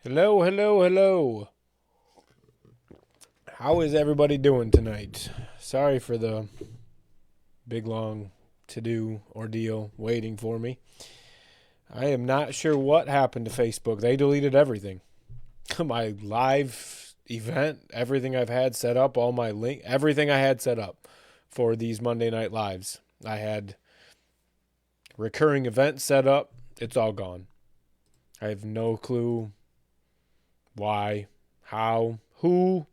Hello, hello, hello. How is everybody doing tonight? Sorry for the big long to do ordeal waiting for me. I am not sure what happened to Facebook. They deleted everything. My live event, everything I've had set up, all my link, everything I had set up for these Monday night lives. I had recurring events set up. It's all gone. I have no clue why, how, who.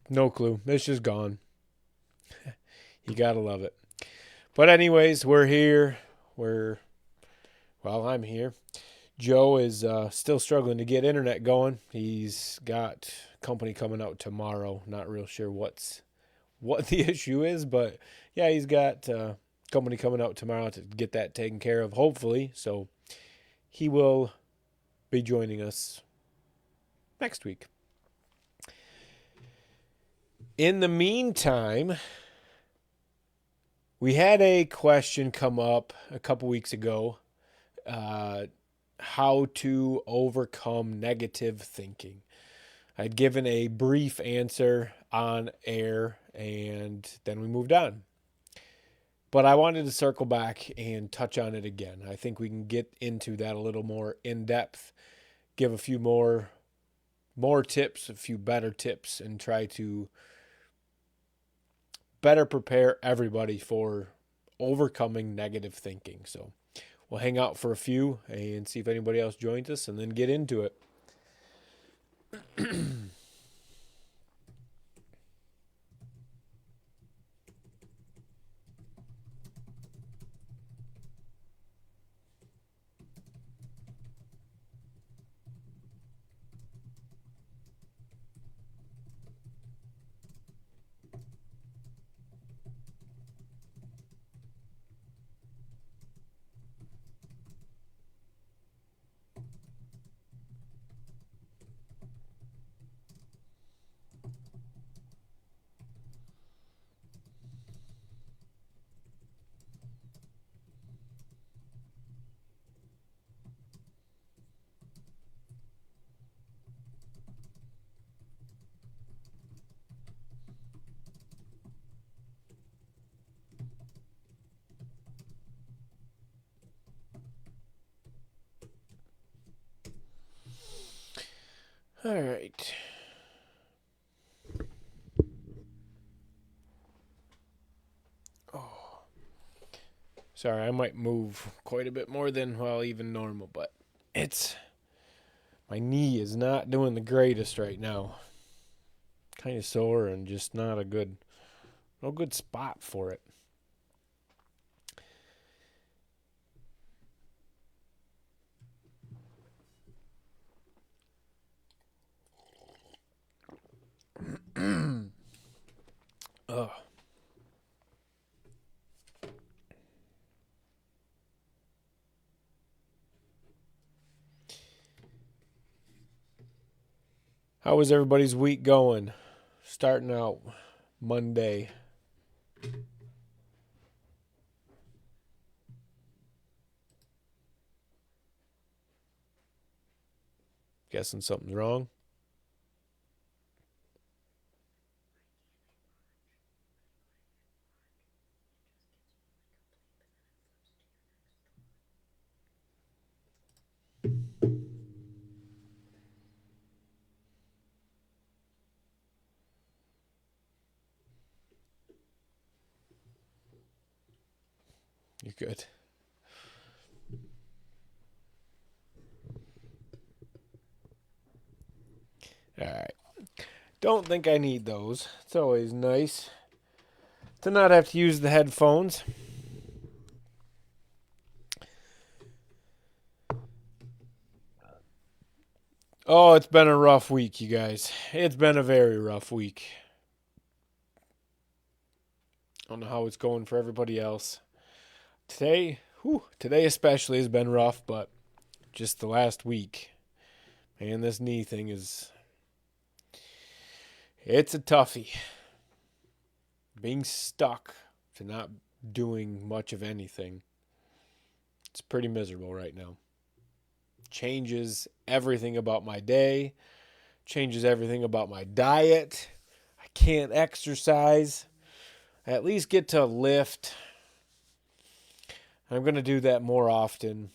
No clue. It's just gone. You gotta love it. But anyways, we're here. I'm here. Joe is still struggling to get internet going. He's got company coming out tomorrow. Not real sure what the issue is, but yeah, he's got company coming out tomorrow to get that taken care of. Hopefully, so he will be joining us next week. In the meantime, we had a question come up a couple weeks ago. How to overcome negative thinking. I'd given a brief answer on air and then we moved on. But I wanted to circle back and touch on it again. I think we can get into that a little more in depth, give a few more tips, a few better tips, and try to better prepare everybody for overcoming negative thinking. So we'll hang out for a few and see if anybody else joins us and then get into it. All right. Oh, sorry, I might move quite a bit more than even normal, but it's my knee is not doing the greatest right now. Kind of sore and just not a no good spot for it. Ugh. How was everybody's week going? Starting out Monday. Guessing something's wrong. You're good. All right. Don't think I need those. It's always nice to not have to use the headphones. Oh, it's been a rough week, you guys. It's been a very rough week. I don't know how it's going for everybody else. Today especially has been rough, but just the last week. Man, this knee thing it's a toughie. Being stuck to not doing much of anything. It's pretty miserable right now. changes everything about my day, changes everything about my diet. I can't exercise. I at least get to lift. I'm going to do that more often.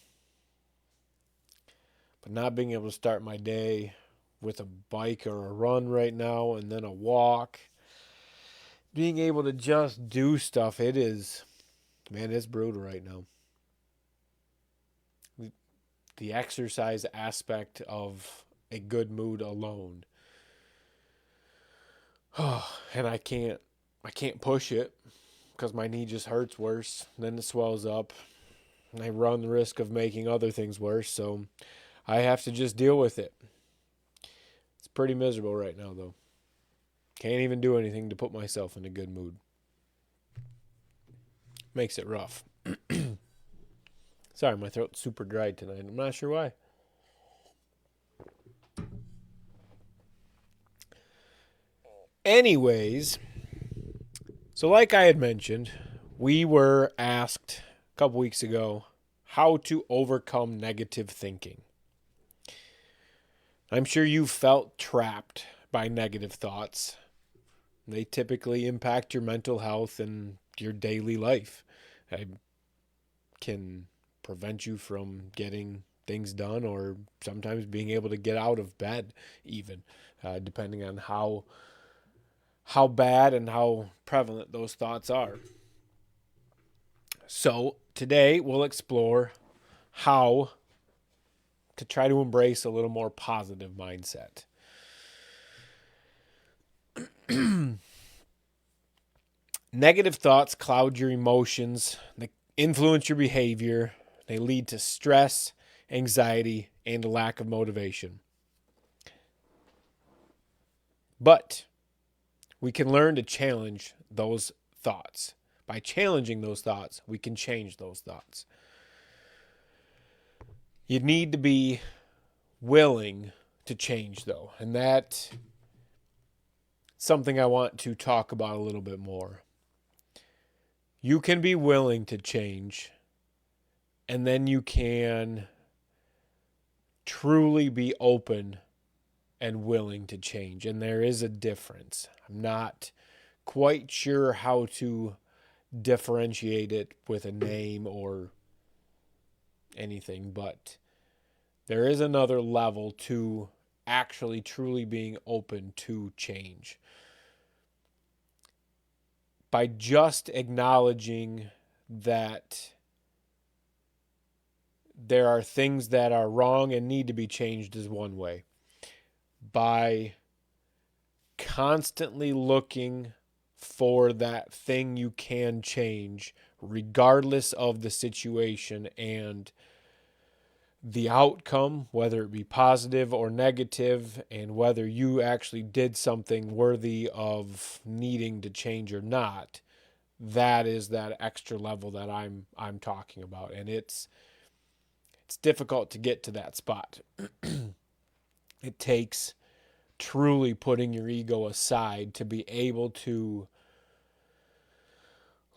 But not being able to start my day with a bike or a run right now and then a walk, being able to just do stuff, it's brutal right now. The exercise aspect of a good mood alone. And I can't push it because my knee just hurts worse. Then it swells up. And I run the risk of making other things worse, so I have to just deal with it. It's pretty miserable right now, though. Can't even do anything to put myself in a good mood. Makes it rough. Sorry, my throat's super dry tonight. I'm not sure why. Anyways, so like I had mentioned, we were asked a couple weeks ago how to overcome negative thinking. I'm sure you've felt trapped by negative thoughts. They typically impact your mental health and your daily life. They can prevent you from getting things done or sometimes being able to get out of bed even, depending on how bad and how prevalent those thoughts are. So today we'll explore how to try to embrace a little more positive mindset. Negative thoughts cloud your emotions, they influence your behavior, they lead to stress, anxiety, and a lack of motivation. But we can learn to challenge those thoughts. By challenging those thoughts, we can change those thoughts. You need to be willing to change, though, and that's something I want to talk about a little bit more. You can be willing to change, and then you can truly be open and willing to change. And there is a difference. I'm not quite sure how to differentiate it with a name or anything, but there is another level to actually truly being open to change. By just acknowledging that there are things that are wrong and need to be changed is one way. By constantly looking for that thing you can change, regardless of the situation and the outcome, whether it be positive or negative, and whether you actually did something worthy of needing to change or not, that is that extra level that I'm talking about. And it's difficult to get to that spot. It takes truly putting your ego aside to be able to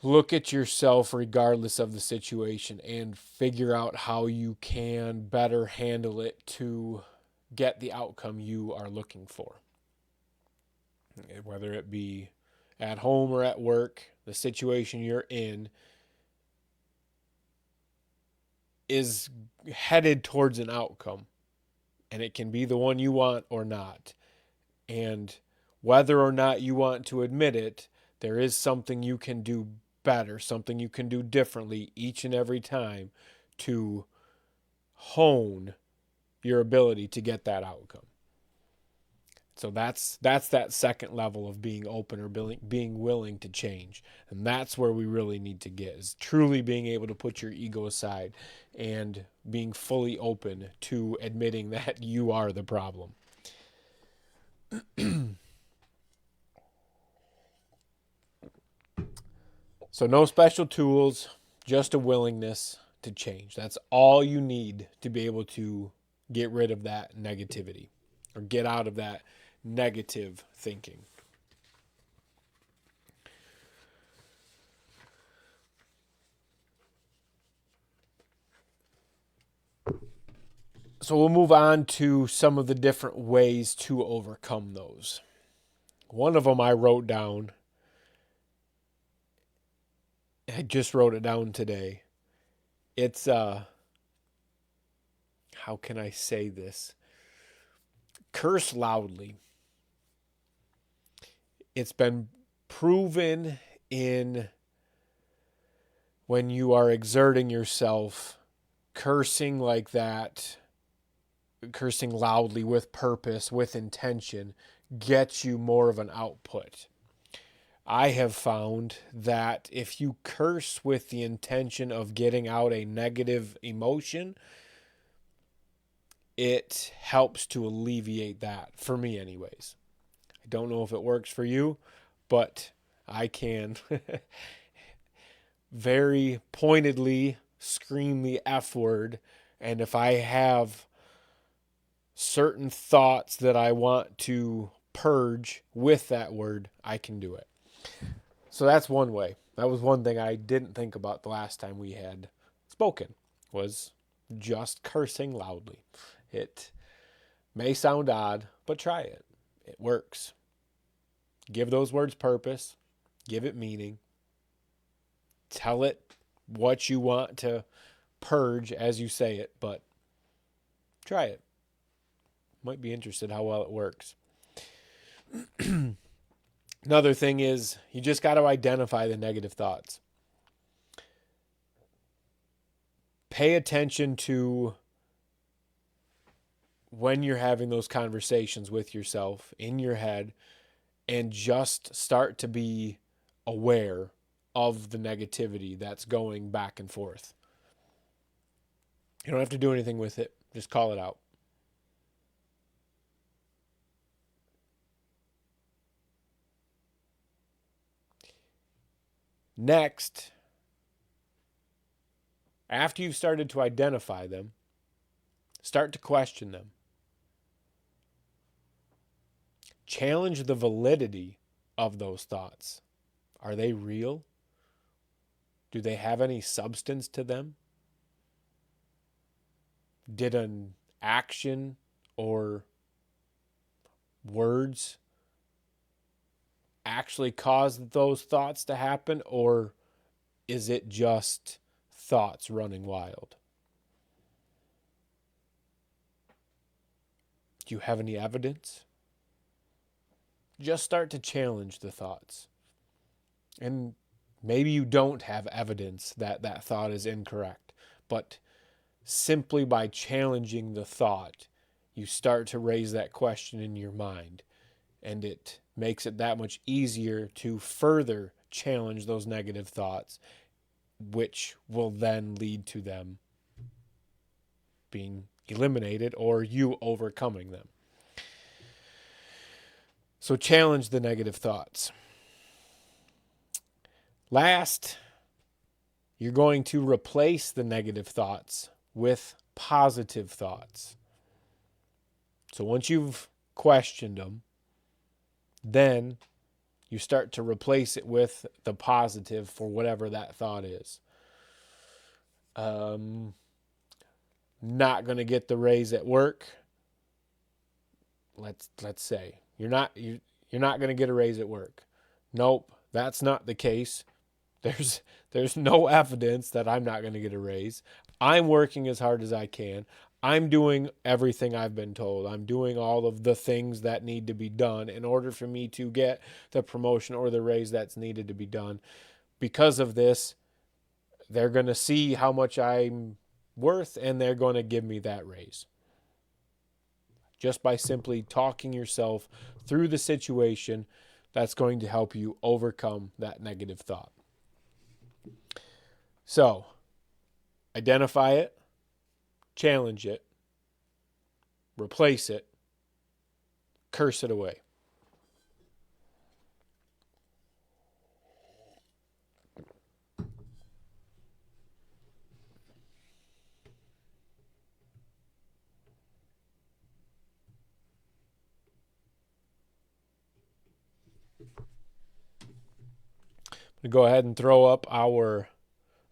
look at yourself regardless of the situation and figure out how you can better handle it to get the outcome you are looking for. Whether it be at home or at work, the situation you're in is headed towards an outcome, and it can be the one you want or not. And whether or not you want to admit it, there is something you can do better, something you can do differently each and every time to hone your ability to get that outcome. So that's that second level of being open or being willing to change. And that's where we really need to get, is truly being able to put your ego aside and being fully open to admitting that you are the problem. So no special tools, just a willingness to change. That's all you need to be able to get rid of that negativity or get out of that negative thinking. So we'll move on to some of the different ways to overcome those. One of them I wrote down. I just wrote it down today. It's how can I say this? Curse loudly. It's been proven in when you are exerting yourself, cursing like that, cursing loudly with purpose, with intention, gets you more of an output. I have found that if you curse with the intention of getting out a negative emotion, it helps to alleviate that, for me anyways. I don't know if it works for you, but I can very pointedly scream the F word. And if I have certain thoughts that I want to purge with that word, I can do it. So that's one way. That was one thing I didn't think about the last time we had spoken, was just cursing loudly. It may sound odd, but try it. It works. Give those words purpose. Give it meaning. Tell it what you want to purge as you say it, but try it. Might be interested how well it works. Another thing is you just got to identify the negative thoughts. Pay attention to when you're having those conversations with yourself in your head, and just start to be aware of the negativity that's going back and forth. You don't have to do anything with it. Just call it out. Next, after you've started to identify them, start to question them. Challenge the validity of those thoughts. Are they real? Do they have any substance to them? Did an action or words actually cause those thoughts to happen, or is it just thoughts running wild? Do you have any evidence? Just start to challenge the thoughts. And maybe you don't have evidence that that thought is incorrect, but simply by challenging the thought, you start to raise that question in your mind, and it makes it that much easier to further challenge those negative thoughts, which will then lead to them being eliminated or you overcoming them. So challenge the negative thoughts. Last, you're going to replace the negative thoughts with positive thoughts. So once you've questioned them, then you start to replace it with the positive for whatever that thought is. Not going to get the raise at work. Let's say you're not going to get a raise at work. Nope, that's not the case. There's no evidence that I'm not going to get a raise. I'm working as hard as I can. I'm doing everything I've been told. I'm doing all of the things that need to be done in order for me to get the promotion or the raise that's needed to be done. Because of this, they're going to see how much I'm worth, and they're going to give me that raise. Just by simply talking yourself through the situation, that's going to help you overcome that negative thought. So, identify it, challenge it, replace it, curse it away. I'm going to go ahead and throw up our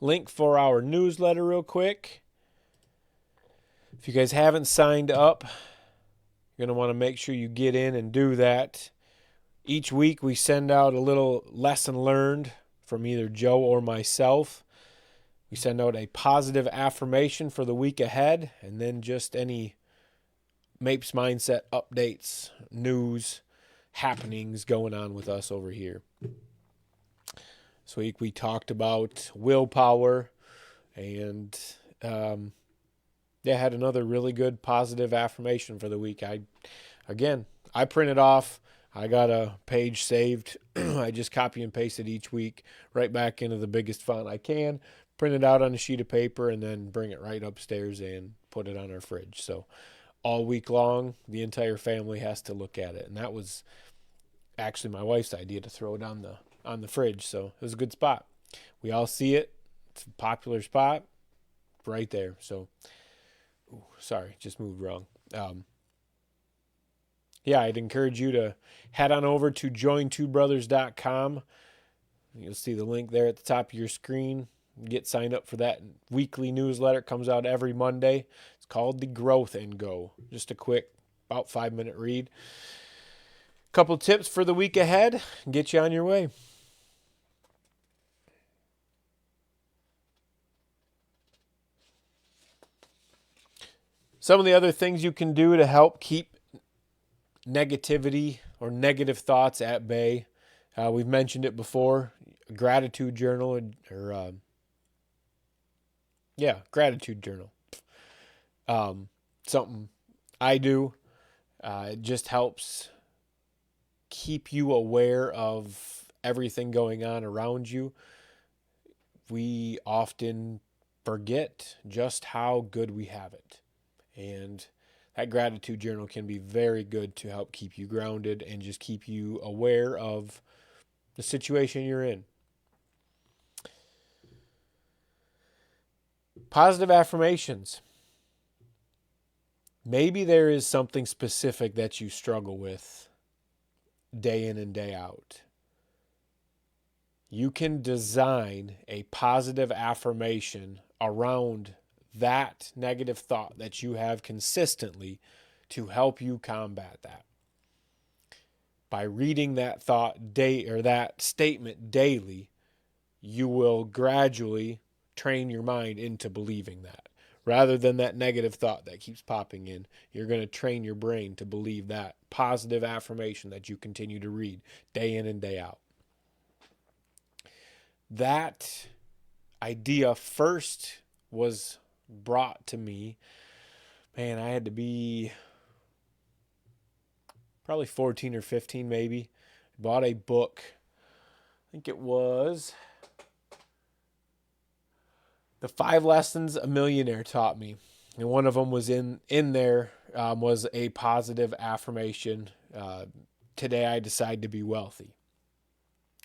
link for our newsletter real quick. If you guys haven't signed up, you're going to want to make sure you get in and do that. Each week we send out a little lesson learned from either Joe or myself. We send out a positive affirmation for the week ahead, and then just any Mapes Mindset updates, news, happenings going on with us over here. This week we talked about willpower and had another really good positive affirmation for the week. I printed off. I got a page saved. I just copy and paste it each week right back into the biggest font I can, print it out on a sheet of paper, and then bring it right upstairs and put it on our fridge. So all week long, the entire family has to look at it. And that was actually my wife's idea to throw it on the fridge. So it was a good spot. We all see it. It's a popular spot right there. So, sorry, just moved wrong. I'd encourage you to head on over to join2brothers.com. You'll see the link there at the top of your screen. Get signed up for that weekly newsletter. It comes out every Monday. It's called The Growth and Go. Just a quick, about 5-minute read. Couple tips for the week ahead and get you on your way. Some of the other things you can do to help keep negativity or negative thoughts at bay. We've mentioned it before. A gratitude journal gratitude journal. Something I do. It just helps keep you aware of everything going on around you. We often forget just how good we have it. And that gratitude journal can be very good to help keep you grounded and just keep you aware of the situation you're in. Positive affirmations. Maybe there is something specific that you struggle with day in and day out. You can design a positive affirmation around that negative thought that you have consistently to help you combat that. By reading that thought or that statement daily, you will gradually train your mind into believing that. Rather than that negative thought that keeps popping in, you're going to train your brain to believe that positive affirmation that you continue to read day in and day out. That idea first was brought to me. Man, I had to be probably 14 or 15 maybe. I bought a book. I think it was The 5 Lessons a Millionaire Taught Me. And one of them was in there was a positive affirmation. Today I decide to be wealthy.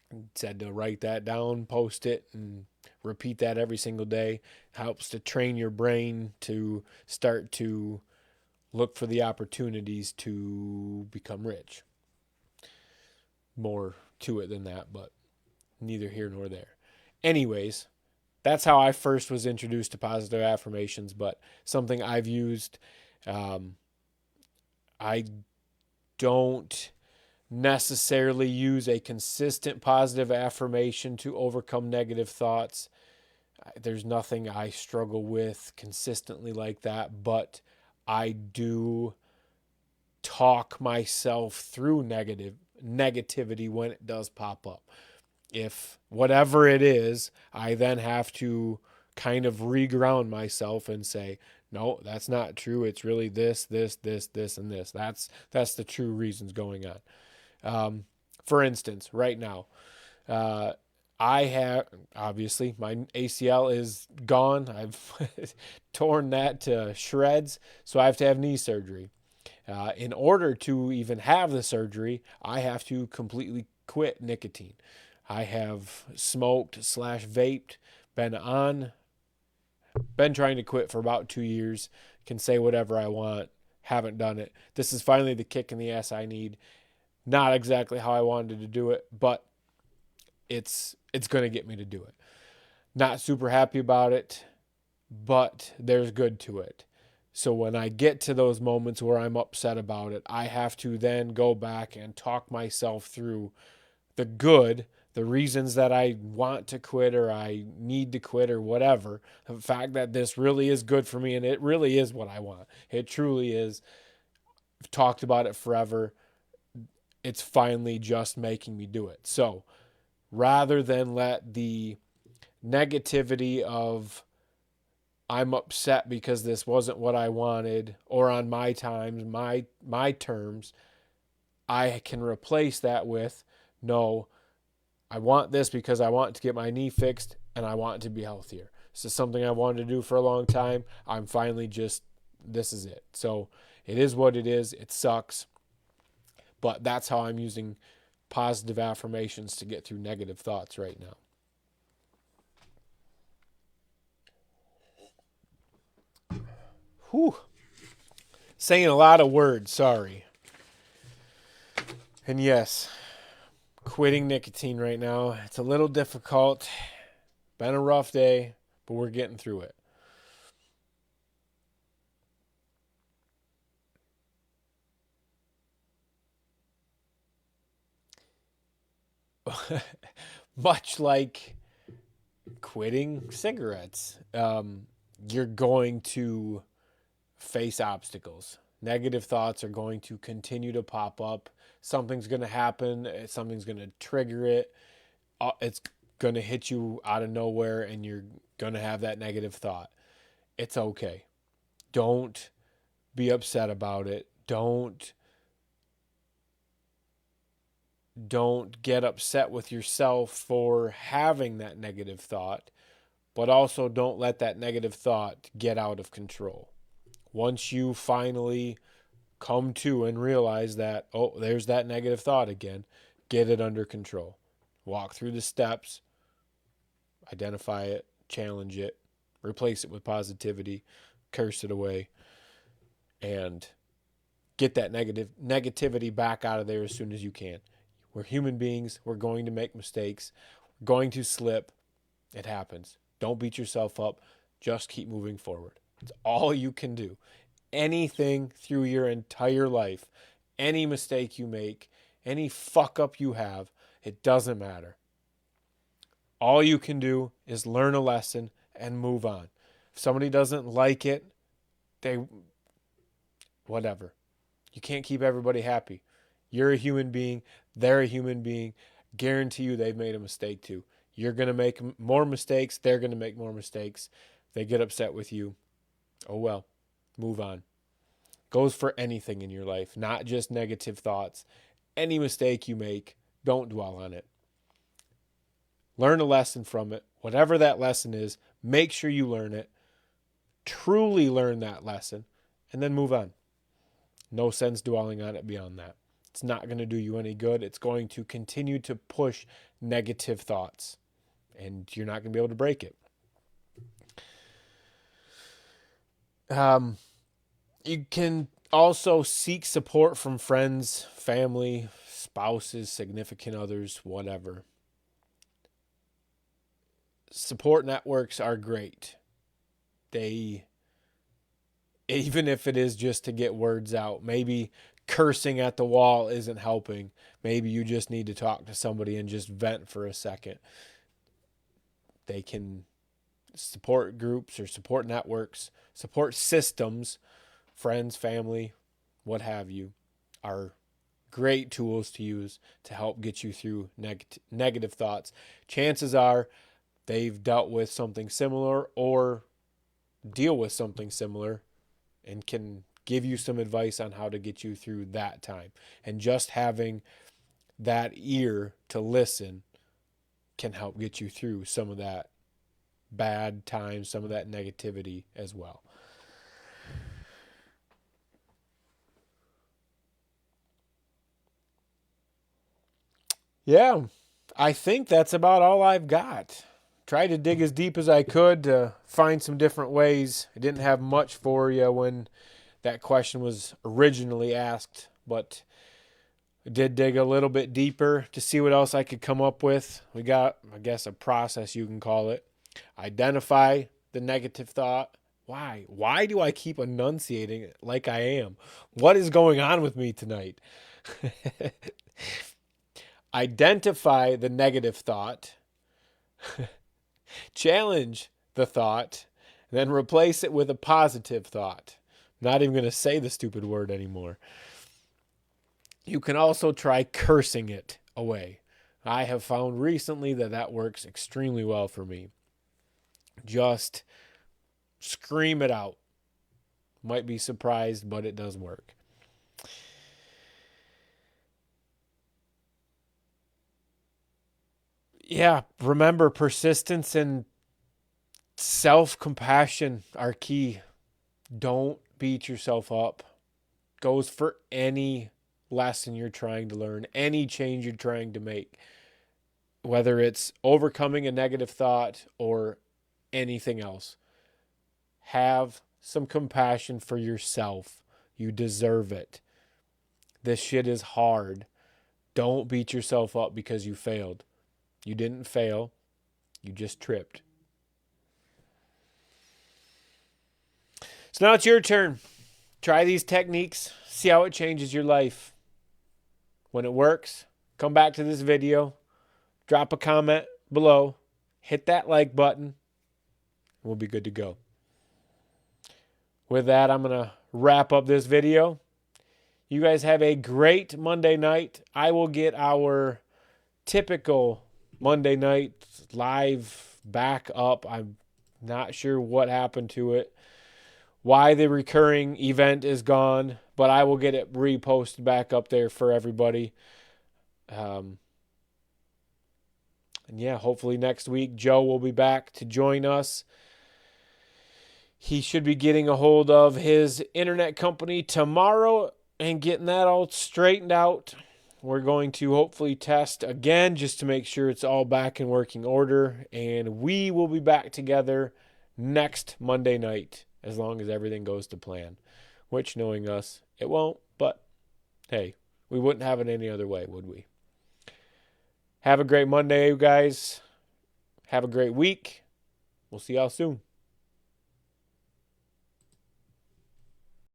And said to write that down, post it, and repeat that every single day. Helps to train your brain to start to look for the opportunities to become rich. More to it than that, but neither here nor there. Anyways, that's how I first was introduced to positive affirmations, but something I've used. I don't necessarily use a consistent positive affirmation to overcome negative thoughts. There's nothing I struggle with consistently like that, but I do talk myself through negativity when it does pop up. If whatever it is, I then have to kind of reground myself and say, no, that's not true. It's really this, and this. That's the true reasons going on. For instance, right now, I have, obviously, my ACL is gone. I've torn that to shreds, so I have to have knee surgery. In order to even have the surgery, I have to completely quit nicotine. I have smoked / vaped, been trying to quit for about 2 years, can say whatever I want, haven't done it. This is finally the kick in the ass I need. Not exactly how I wanted to do it, but it's going to get me to do it. Not super happy about it, but there's good to it. So when I get to those moments where I'm upset about it, I have to then go back and talk myself through the good, the reasons that I want to quit or I need to quit or whatever. The fact that this really is good for me and it really is what I want. It truly is. I've talked about it forever. It's finally just making me do it. So rather than let the negativity of I'm upset because this wasn't what I wanted or on my times, my terms, I can replace that with no, I want this because I want to get my knee fixed and I want to be healthier. This is something I wanted to do for a long time. I'm finally this is it. So it is what it is. It sucks. But that's how I'm using positive affirmations to get through negative thoughts right now. Whew. Saying a lot of words, sorry. And yes, quitting nicotine right now. It's a little difficult. Been a rough day, but we're getting through it. Much like quitting cigarettes, you're going to face obstacles. Negative thoughts are going to continue to pop up. Something's going to happen. Something's going to trigger it. It's going to hit you out of nowhere and you're going to have that negative thought. It's okay. Don't be upset about it. Don't get upset with yourself for having that negative thought, but also don't let that negative thought get out of control. Once you finally come to and realize that, oh, there's that negative thought again, get it under control. Walk through the steps, identify it, challenge it, replace it with positivity, curse it away, and get that negativity back out of there as soon as you can. We're human beings. We're going to make mistakes. We're going to slip. It happens. Don't beat yourself up. Just keep moving forward. It's all you can do. Anything through your entire life, any mistake you make, any fuck up you have, it doesn't matter. All you can do is learn a lesson and move on. If somebody doesn't like it, whatever. You can't keep everybody happy. You're a human being. They're a human being. Guarantee you they've made a mistake too. You're going to make more mistakes. They're going to make more mistakes. They get upset with you. Oh well, move on. Goes for anything in your life, not just negative thoughts. Any mistake you make, don't dwell on it. Learn a lesson from it. Whatever that lesson is, make sure you learn it. Truly learn that lesson, and then move on. No sense dwelling on it beyond that. It's not going to do you any good. It's going to continue to push negative thoughts, and you're not going to be able to break it. You can also seek support from friends, family, spouses, significant others, whatever. Support networks are great. Even if it is just to get words out, maybe cursing at the wall isn't helping. Maybe you just need to talk to somebody and just vent for a second. They can support groups or support networks, support systems, friends, family, what have you, are great tools to use to help get you through negative thoughts. Chances are they've dealt with something similar or deal with something similar and can give you some advice on how to get you through that time. And just having that ear to listen can help get you through some of that bad times, some of that negativity as well. Yeah, I think that's about all I've got. Tried to dig as deep as I could to find some different ways. I didn't have much for you when that question was originally asked, but I did dig a little bit deeper to see what else I could come up with. We got, I guess, a process you can call it. Identify the negative thought, Why? Why do I keep enunciating it like I am? What is going on with me tonight? Identify the negative thought, challenge the thought, then replace it with a positive thought. I'm not even going to say the stupid word anymore. You can also try cursing it away. I have found recently that that works extremely well for me. Just scream it out. Might be surprised, but it does work. Yeah, remember, persistence and self-compassion are key. Don't beat yourself up. Goes for any lesson you're trying to learn, any change you're trying to make, whether it's overcoming a negative thought or anything else. Have some compassion for yourself. You deserve it. This shit is hard. Don't beat yourself up because you failed. You didn't fail. You just tripped. So now it's your turn. Try these techniques. See how it changes your life. When it works, come back to this video. Drop a comment below. Hit that like button. We'll be good to go. With that, I'm going to wrap up this video. You guys have a great Monday night. I will get our typical Monday night live back up. I'm not sure what happened to it, why the recurring event is gone, but I will get it reposted back up there for everybody. And yeah, hopefully next week Joe will be back to join us. He should be getting a hold of his internet company tomorrow and getting that all straightened out. We're going to hopefully test again just to make sure it's all back in working order. And we will be back together next Monday night as long as everything goes to plan. Which, knowing us, it won't. But hey, we wouldn't have it any other way, would we? Have a great Monday, you guys. Have a great week. We'll see y'all soon.